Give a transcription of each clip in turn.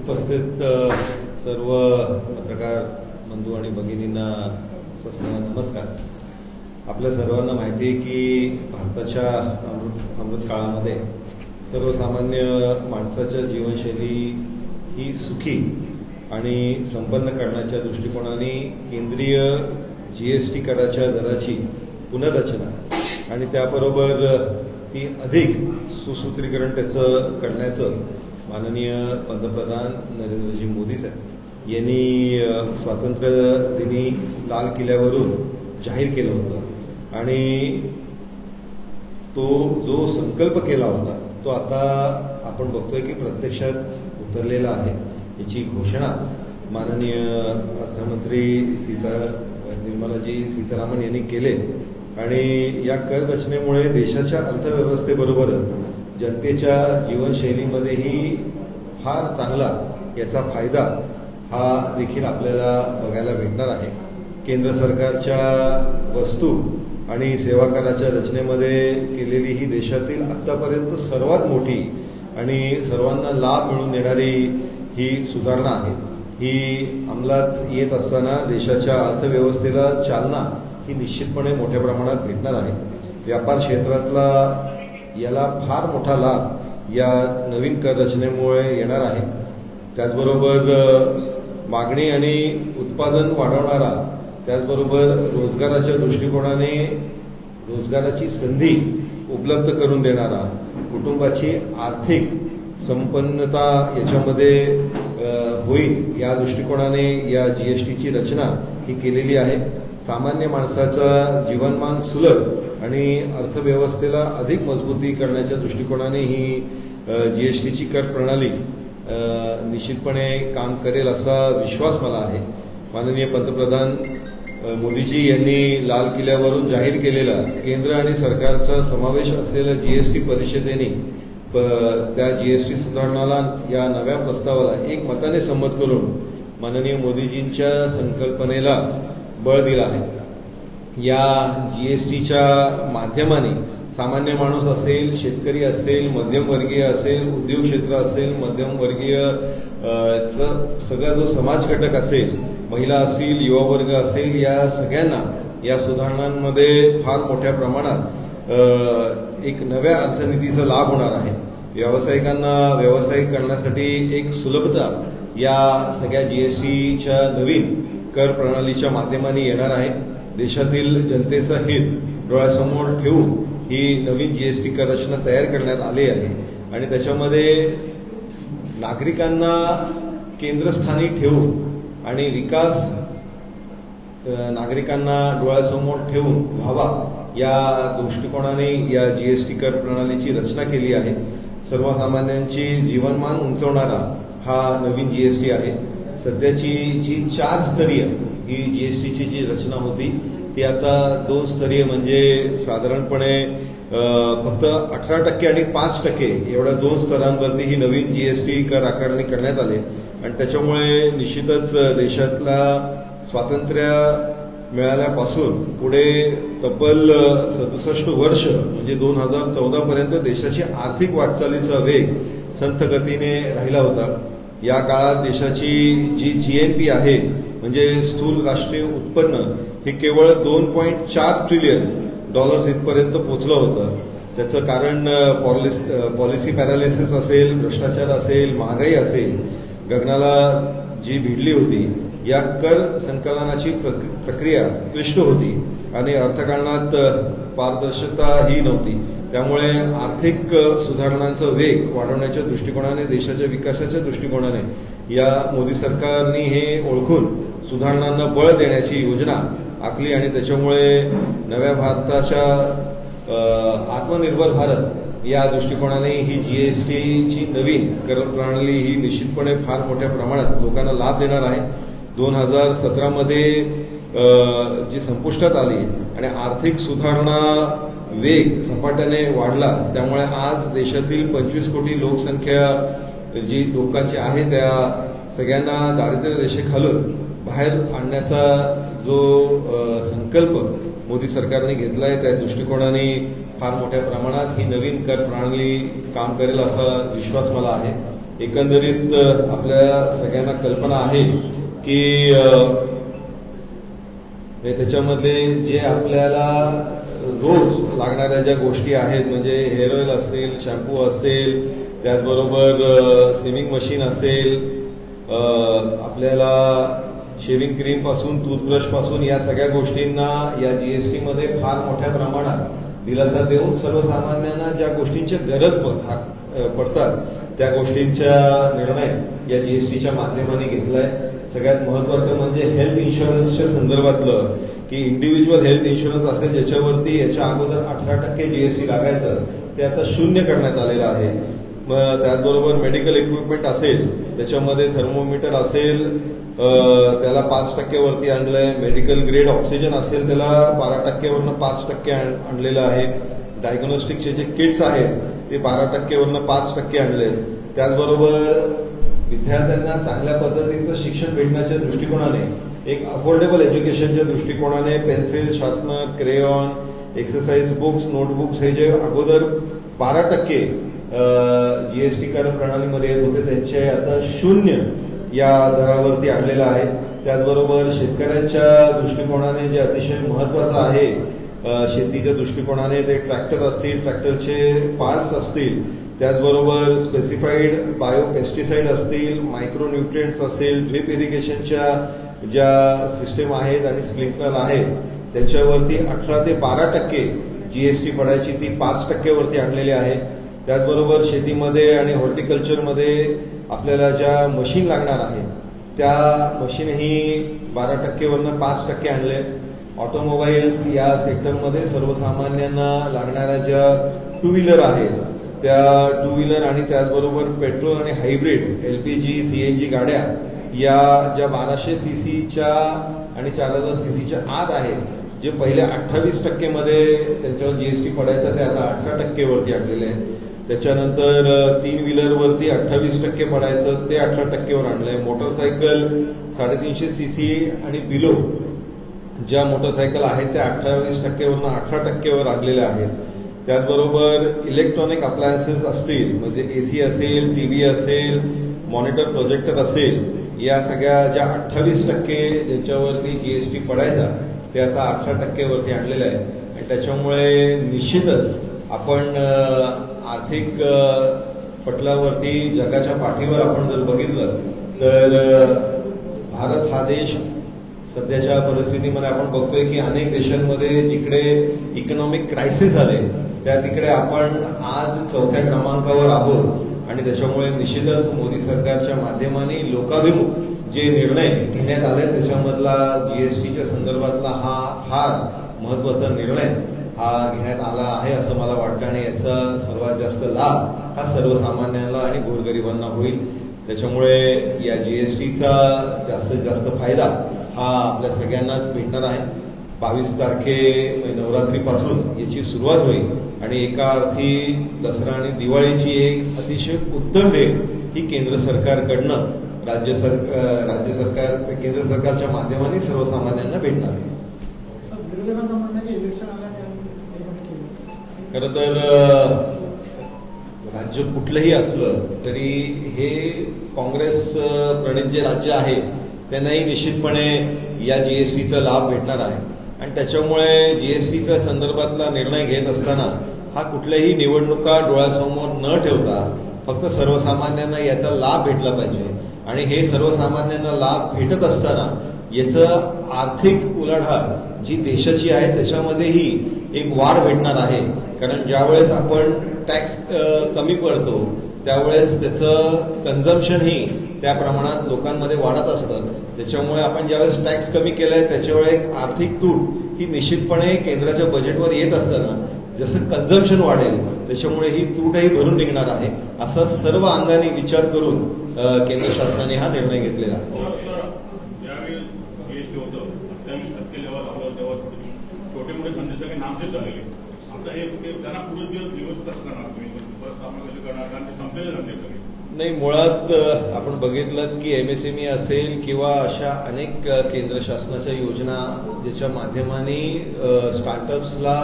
उपस्थित सर्व पत्रकार बंधू आणि भगिनींना नमस्कार। आपल्या सर्वांना माहिती आहे की भारताच्या अमृत काळामध्ये सर्वसामान्य माणसाच्या जीवनशैली ही सुखी आणि संपन्न करण्याच्या दृष्टिकोनाने केंद्रीय जीएसटी कराच्या दराची पुनर्रचना आणि त्याबरोबर ती अधिक सुसूत्रीकरण त्याचं करण्याचं माननीय पंतप्रधान नरेंद्रजी मोदी साहेब यांनी स्वातंत्र्य दिनी लाल किल्ल्यावरून जाहीर केलं होतं आणि तो जो संकल्प केला होता तो आता आपण बघतोय की प्रत्यक्षात उतरलेला आहे। याची घोषणा माननीय अर्थमंत्री निर्मलाजी सीतारामन यांनी केले आणि या कर रचनेमुळे देशाच्या अर्थव्यवस्थेबरोबर जनतेच्या जीवनशैलीमध्येही फार चांगला याचा फायदा हा देखील आपल्याला बघायला भेटणार आहे। केंद्र सरकारच्या वस्तू आणि सेवा कराच्या रचनेमध्ये केलेली ही देशातील आतापर्यंत सर्वात मोठी आणि सर्वांना लाभ मिळवून देणारी ही सुधारणा आहे। ही अंमलात येत असताना देशाच्या अर्थव्यवस्थेला चालना ही निश्चितपणे मोठ्या प्रमाणात भेटणार आहे। व्यापार क्षेत्रातला याला फार मोठा लाभ या नवीन कर रचनेमुळे येणार आहे। त्याचबरोबर मागणी आणि उत्पादन वाढवणारा त्याचबरोबर रोजगाराच्या दृष्टिकोनाने रोजगाराची संधी उपलब्ध करून देणारा कुटुंबाची आर्थिक संपन्नता याच्यामध्ये होईल या दृष्टिकोनाने या जीएसटीची रचना ही केलेली आहे। सामान्य माणसाचा जीवनमान सुलभ आणि अर्थव्यवस्थेला अधिक मजबूती करण्याच्या दृष्टिकोनाने ही जीएसटीची कर प्रणाली निश्चितपणे काम करेल असा विश्वास मला आहे। माननीय पंतप्रधान मोदीजी यांनी लाल किल्ल्यावरून जाहीर केलेला केंद्र आणि सरकारचा समावेश असलेल्या जीएसटी परिषदेने त्या जीएसटी सुधारणाला या नव्या प्रस्तावाला एक मताने संमत करून माननीय मोदीजींच्या संकल्पनेला बळ दिला आहे। या जीएसटीच्या माध्यमाने सामान्य माणूस असेल, शेतकरी असेल, मध्यमवर्गीय असेल, उद्योग क्षेत्र असेल, मध्यमवर्गीय सगळा जो समाज घटक असेल, महिला असतील, युवा वर्ग असेल, या सगळ्यांना या सुधारणांमध्ये फार मोठ्या प्रमाणात एक नव्या अर्थनीतीचा लाभ होणार आहे। व्यावसायिकांना व्यवसाय करण्यासाठी एक सुलभता या सगळ्या जीएसटीच्या नवीन कर प्रणालीच्या माध्यमाने येणार आहे। देशातील जनतेचं हित डोळ्यासमोर ठेवून ही नवीन जीएसटी कर रचना तयार करण्यात आली आहे आणि त्याच्यामध्ये नागरिकांना केंद्रस्थानी ठेवून आणि विकास नागरिकांना डोळ्यासमोर ठेवून व्हावा या दृष्टिकोनाने या जीएसटी कर प्रणालीची रचना केली आहे। सर्वसामान्यांची जीवनमान उंचवणारा हा नवीन जीएसटी आहे। सध्याची जी 4 स्तरीय ही जीएसटीची जी रचना होती ती आता 2 स्तरीय म्हणजे साधारणपणे फक्त 18% आणि 5% एवढ्या 2 स्तरांवरती ही नवीन जीएसटी कर आकारणी करण्यात आली आणि त्याच्यामुळे निश्चितच देशातला स्वातंत्र्य मिळाल्यापासून पुढे तब्बल 67 वर्ष म्हणजे 2014 पर्यंत देशाची आर्थिक वाटचालीचा वेग संथ गतीने राहिला होता। या काळात देशाची जी जीएनपी आहे म्हणजे स्थूल राष्ट्रीय उत्पन्न हे केवळ $2.4 ट्रिलियन इथपर्यंत पोहोचलं होतं। त्याचं कारण पॉलिसी पॅरालिसिस असेल, भ्रष्टाचार असेल, महागाई असेल, गगनाला जी भिडली होती। या कर संकलनाची प्रक्रिया क्लिष्ट होती आणि अर्थकारणात पारदर्शकता ही नव्हती। त्यामुळे आर्थिक सुधारणांचा वेग वाढवण्याच्या दृष्टिकोनाने देशाच्या विकासाच्या दृष्टिकोनाने या मोदी सरकारने हे ओळखून सुधारणांना बळ देण्याची योजना आखली आणि त्याच्यामुळे नव्या भारताच्या आत्मनिर्भर भारत या दृष्टिकोनाने ही जीएसटीची नवीन कर प्रणाली ही निश्चितपणे फार मोठ्या प्रमाणात लोकांना लाभ देणार आहे। 2017 मध्ये जी संपुष्टात आली आणि आर्थिक सुधारणा वेग झपाट्याने वाढला त्यामुळे आज देशातील 25 कोटी लोकसंख्या जी लोकांची आहे त्या सगळ्यांना दारिद्र्य रेषेखालून बाहेर आणण्याचा जो संकल्प मोदी सरकारने घेतला आहे त्या दृष्टिकोनाने फार मोठ्या प्रमाणात ही नवीन कर प्रणाली काम करेल असा विश्वास मला आहे। एकंदरीत आपल्या सगळ्यांना कल्पना आहे की त्याच्यामध्ये जे आपल्याला रोज लागणाऱ्या ज्या गोष्टी आहेत, म्हणजे हेअर ऑइल असेल, शॅम्पू असेल, त्याचबरोबर स्विमिंग मशीन असेल, आपल्याला शेव्हिंग क्रीम पासून टूथब्रश पासून या सगळ्या गोष्टींना या जीएसटी मध्ये फार मोठ्या प्रमाणात दिलासा देऊन सर्वसामान्यांना ज्या गोष्टींची गरज पडतात त्या गोष्टींचा निर्णय या जीएसटीच्या माध्यमाने घेतलाय. सगळ्यात महत्वाचं म्हणजे हेल्थ इन्शुरन्सच्या संदर्भातलं की इंडिव्हिज्युअल हेल्थ इन्शुरन्स असेल ज्याच्यावरती याच्या अगोदर 18% जीएसटी लागायचं ते आता 0 करण्यात आलेलं आहे. मग त्याचबरोबर मेडिकल इक्विपमेंट असेल त्याच्यामध्ये थर्मोमीटर असेल त्याला 5% वरती आणलंय. मेडिकल ग्रेड ऑक्सिजन असेल त्याला 12% वरनं 5% आणलेलं आहे. डायग्नोस्टिकचे जे किट्स आहेत ते 12% वरनं 5% आणले. त्याचबरोबर विद्यार्थ्यांना चांगल्या पद्धतीचं शिक्षण भेटण्याच्या दृष्टिकोनाने एक अफोर्डेबल एज्युकेशनच्या दृष्टिकोनाने pencil, sharpener, crayon, exercise books, notebooks हे जे अगोदर 12% जीएसटी कर प्रणालीमध्ये येत होते त्यांचे आता 0 या दरावरती आणलेलं आहे. त्याचबरोबर शेतकऱ्यांच्या दृष्टिकोनाने जे अतिशय महत्वाचं आहे शेतीच्या दृष्टिकोनाने ते ट्रॅक्टर असतील, ट्रॅक्टरचे पार्ट्स असतील, त्याचबरोबर स्पेसिफाईड बायोपेस्टिसाइड असतील, मायक्रोन्यूट्रिएंट्स असेल, ड्रिप इरिगेशनच्या ज्या सिस्टीम आहेत आणि स्प्रिंकलर आहेत त्यांच्यावरती 18 ते 12% जीएसटी पडायची ती 5% वरती आणलेली आहे. त्याचबरोबर शेतीमध्ये आणि हॉर्टिकल्चरमध्ये आपल्याला ज्या मशीन लागणार आहेत त्या मशीनही 12% वरनं 5% आणले. ऑटोमोबाईल्स या सेक्टरमध्ये सर्वसामान्यांना लागणाऱ्या ज्या टू व्हीलर आहेत त्या टू व्हीलर आणि त्याचबरोबर पेट्रोल आणि हायब्रिड LPG, CNG गाड्या या ज्या 1200 सीसीच्या आणि 4000 सीसीच्या आत आहेत जे पहिले 28% मध्ये त्यांच्यावर जीएसटी पडायचा ते आता 18% वरती आणलेले आहे. त्याच्यानंतर 3 व्हीलरवरती 28% पडायचं ते 18% वर आणलंय. मोटरसायकल 350 सीसी आणि बिलो ज्या मोटरसायकल आहेत त्या 28% वरनं 18% वर आणलेल्या आहेत. त्याचबरोबर इलेक्ट्रॉनिक अप्लायन्सेस असतील म्हणजे एसी असेल, टीव्ही असेल, मॉनिटर, प्रोजेक्टर असेल, या सगळ्या ज्या 28% ज्याच्यावरती जीएसटी पडायचा ते आता 18% वरती आणलेलं आहे. आणि त्याच्यामुळे निश्चितच आपण आर्थिक पटलावरती जगाच्या पाठीवर आपण जर बघितलं तर भारत हा देश सध्याच्या परिस्थितीमध्ये आपण बघतोय की अनेक देशांमध्ये जिकडे इकॉनॉमिक क्रायसिस आले त्या तिकडे आपण आज 4थ्या क्रमांकावर आहोत. आणि त्याच्यामुळे निश्चितच मोदी सरकारच्या माध्यमाने लोकाभिमुख जे निर्णय घेण्यात आले त्याच्यामधला जीएसटीच्या संदर्भातला हा फार महत्वाचा निर्णय हा घेण्यात आला आहे असं मला वाटतं. आणि याचा सर्वात जास्त लाभ हा सर्वसामान्यांना आणि गोरगरिबांना होईल. त्याच्यामुळे या जीएसटीचा जास्तीत जास्त फायदा हा आपल्या सगळ्यांनाच भेटणार आहे. 22 तारखे नवरात्रीपासून याची सुरुवात होईल आणि एका अर्थी दसरा आणि दिवाळीची एक अतिशय उत्तम भेट ही केंद्र सरकारकडनं राज्य सरकार केंद्र सरकारच्या माध्यमाने सर्वसामान्यांना भेटणार आहे. खरं तर राज्य कुठलंही असलं तरी हे काँग्रेस प्रणित जे राज्य आहे त्यांनाही निश्चितपणे या जीएसटीचा लाभ भेटणार आहे. आणि त्याच्यामुळे जीएसटीच्या संदर्भातला निर्णय घेत असताना हा कुठल्याही निवडणुका डोळ्यासमोर न ठेवता फक्त सर्वसामान्यांना याचा लाभ भेटला पाहिजे. आणि हे सर्वसामान्यांना लाभ भेटत असताना याचं आर्थिक उलाढाल जी देशाची आहे त्याच्यामध्येही एक वाढ भेटणार आहे. कारण ज्यावेळेस आपण टॅक्स कमी पडतो त्यावेळेस त्याचं कन्झम्पशनही त्या प्रमाणात लोकांमध्ये वाढत असतं. त्याच्यामुळे आपण ज्यावेळेस टॅक्स कमी केलाय त्याच्यामुळे एक आर्थिक तूट ही निश्चितपणे केंद्राच्या बजेटवर येत असताना जसं कन्झम्पशन वाढेल त्याच्यामुळे ही तूटही भरून निघणार आहे. असा सर्व अंगाने विचार करून केंद्र शासनाने हा निर्णय घेतलेला आहे. छोटे मोठे धंदे सगळे नामचेच झालेले आता हे त्यांना पुढे दिवस असणार संपलेले धंदे सगळे नाही. मुळात आपण बघितलं की MSME असेल किंवा अशा अनेक केंद्र शासनाच्या योजना ज्याच्या माध्यमाने स्टार्टअप्सला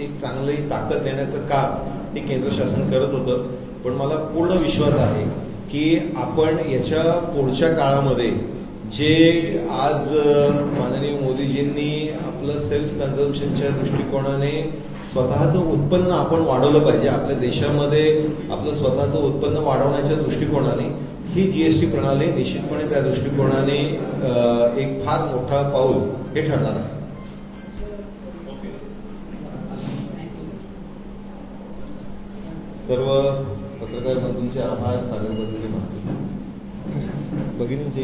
एक चांगली ताकद देण्याचं काम हे केंद्र शासन करत होतं. पण मला पूर्ण विश्वास आहे की आपण याच्या पुढच्या काळामध्ये जे आज माननीय मोदीजींनी आपलं सेल्फ कन्झम्पशनच्या दृष्टिकोनाने स्वतःचं उत्पन्न आपण वाढवलं पाहिजे, आपल्या देशामध्ये आपलं स्वतःचं उत्पन्न वाढवण्याच्या दृष्टिकोनाने ही जीएसटी प्रणाली निश्चितपणे त्या दृष्टिकोनाने एक फार मोठा पाऊल हे ठरणार आहे. सर्व पत्रकार बंधूंचे आभार. सागर बंधूंची माहिती भगिनींची